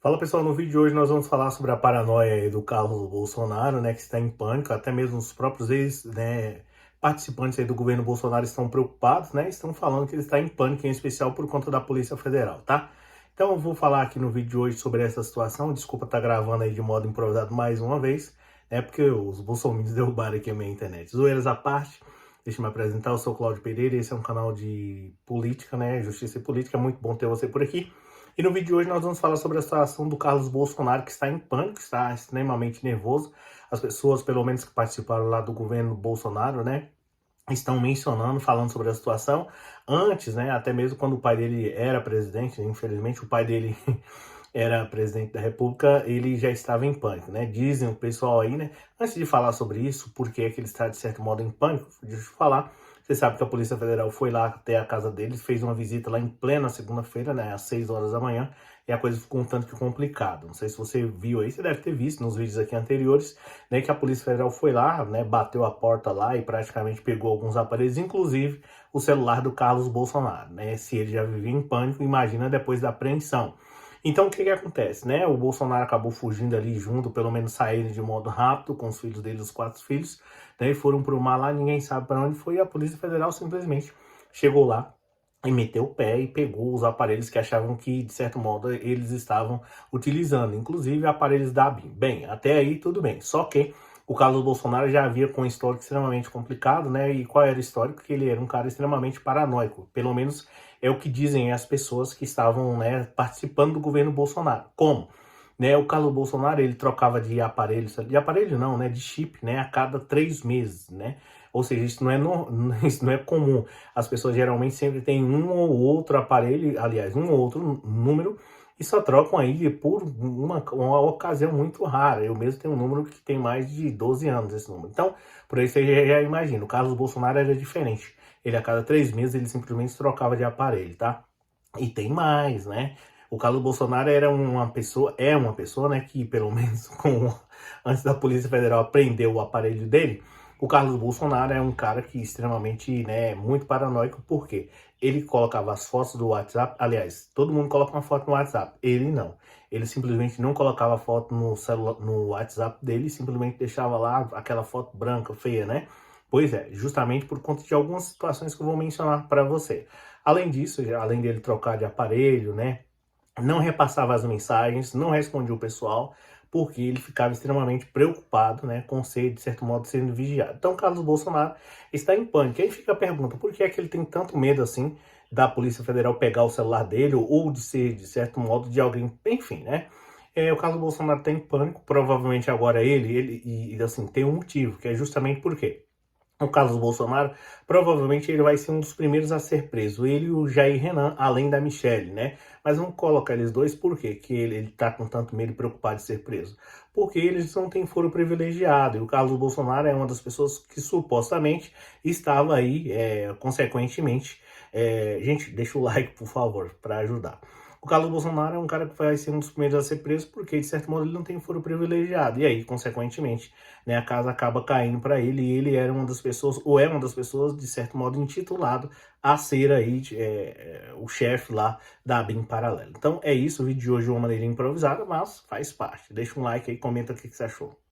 Fala pessoal, no vídeo de hoje nós vamos falar sobre a paranoia aí do Carlos Bolsonaro, né, que está em pânico, até mesmo os próprios participantes aí do governo Bolsonaro estão preocupados, né, estão falando que ele está em pânico, em especial por conta da Polícia Federal, tá? Então eu vou falar aqui no vídeo de hoje sobre essa situação, desculpa estar gravando aí de modo improvisado mais uma vez, né, porque os bolsominions derrubaram aqui a minha internet. Zoeiras à parte, deixa eu me apresentar, eu sou o Cláudio Pereira, esse é um canal de política, né, justiça e política, é muito bom ter você por aqui. E no vídeo de hoje nós vamos falar sobre a situação do Carlos Bolsonaro, que está em pânico, está extremamente nervoso. As pessoas, pelo menos que participaram lá do governo Bolsonaro, né, estão mencionando, falando sobre a situação. Antes, né, até mesmo quando o pai dele era presidente, infelizmente o pai dele era presidente da República, ele já estava em pânico, né? Dizem o pessoal aí, né? Antes de falar sobre isso, por que é que ele está de certo modo em pânico, deixa eu falar. Você sabe que a Polícia Federal foi lá até a casa dele, fez uma visita lá em plena segunda-feira, né? Às 6 horas da manhã, e a coisa ficou um tanto que complicada. Não sei se você viu aí, você deve ter visto nos vídeos aqui anteriores, né? Que a Polícia Federal foi lá, né? Bateu a porta lá e praticamente pegou alguns aparelhos, inclusive o celular do Carlos Bolsonaro, né? Se ele já vivia em pânico, imagina depois da apreensão. Então, o que que acontece, né? O Bolsonaro acabou fugindo ali junto, pelo menos saíram de modo rápido com os filhos dele, os 4 filhos, né? E foram pro mar lá, ninguém sabe para onde foi, e a Polícia Federal simplesmente chegou lá e meteu o pé e pegou os aparelhos que achavam que, de certo modo, eles estavam utilizando, inclusive aparelhos da ABIN. Bem, até aí tudo bem, só que o Carlos Bolsonaro já havia com um histórico extremamente complicado, né? E qual era o histórico? Que ele era um cara extremamente paranoico, pelo menos é o que dizem as pessoas que estavam, né, participando do governo Bolsonaro. Como? Né, o Carlos Bolsonaro, ele trocava de aparelho não, né, de chip, né, a cada 3 meses, né? Ou seja, isso não é, isso não é comum. As pessoas geralmente sempre têm um ou outro aparelho, aliás, um ou outro número, e só trocam aí por uma ocasião muito rara. Eu mesmo tenho um número que tem mais de 12 anos, esse número. Então, por aí você já imagina, o Carlos Bolsonaro era diferente. Ele a cada 3 meses ele simplesmente trocava de aparelho, tá? E tem mais, né? O Carlos Bolsonaro é uma pessoa, né, que pelo menos antes da Polícia Federal prender o aparelho dele, o Carlos Bolsonaro é um cara que extremamente, né, muito paranoico, porque ele colocava as fotos do WhatsApp, aliás, todo mundo coloca uma foto no WhatsApp, ele não. Ele simplesmente não colocava foto no celular, no WhatsApp dele, simplesmente deixava lá aquela foto branca, feia, né? Pois é, justamente por conta de algumas situações que eu vou mencionar para você. Além disso, além dele trocar de aparelho, né, não repassava as mensagens, não respondia o pessoal, porque ele ficava extremamente preocupado, né, com ser, de certo modo, sendo vigiado. Então, Carlos Bolsonaro está em pânico. Aí fica a pergunta, por que é que ele tem tanto medo, assim, da Polícia Federal pegar o celular dele, ou de ser, de certo modo, de alguém, enfim, né? O Carlos Bolsonaro está em pânico, provavelmente agora e assim, tem um motivo, que é justamente por quê? O Carlos Bolsonaro, provavelmente ele vai ser um dos primeiros a ser preso. Ele e o Jair Renan, além da Michelle, né? Mas vamos colocar eles dois, por quê? Que ele tá com tanto medo e preocupado de ser preso? Porque eles não têm foro privilegiado. E o Carlos Bolsonaro é uma das pessoas que supostamente estava aí, consequentemente. Gente, deixa o like, por favor, para ajudar. O Carlos Bolsonaro é um cara que vai ser um dos primeiros a ser preso porque, de certo modo, ele não tem foro privilegiado. E aí, consequentemente, né, a casa acaba caindo para ele e ele era uma das pessoas, ou é uma das pessoas, de certo modo, intitulado a ser aí o chefe lá da ABIN Paralelo. Então é isso, o vídeo de hoje é uma maneira improvisada, mas faz parte. Deixa um like aí, comenta o que você achou.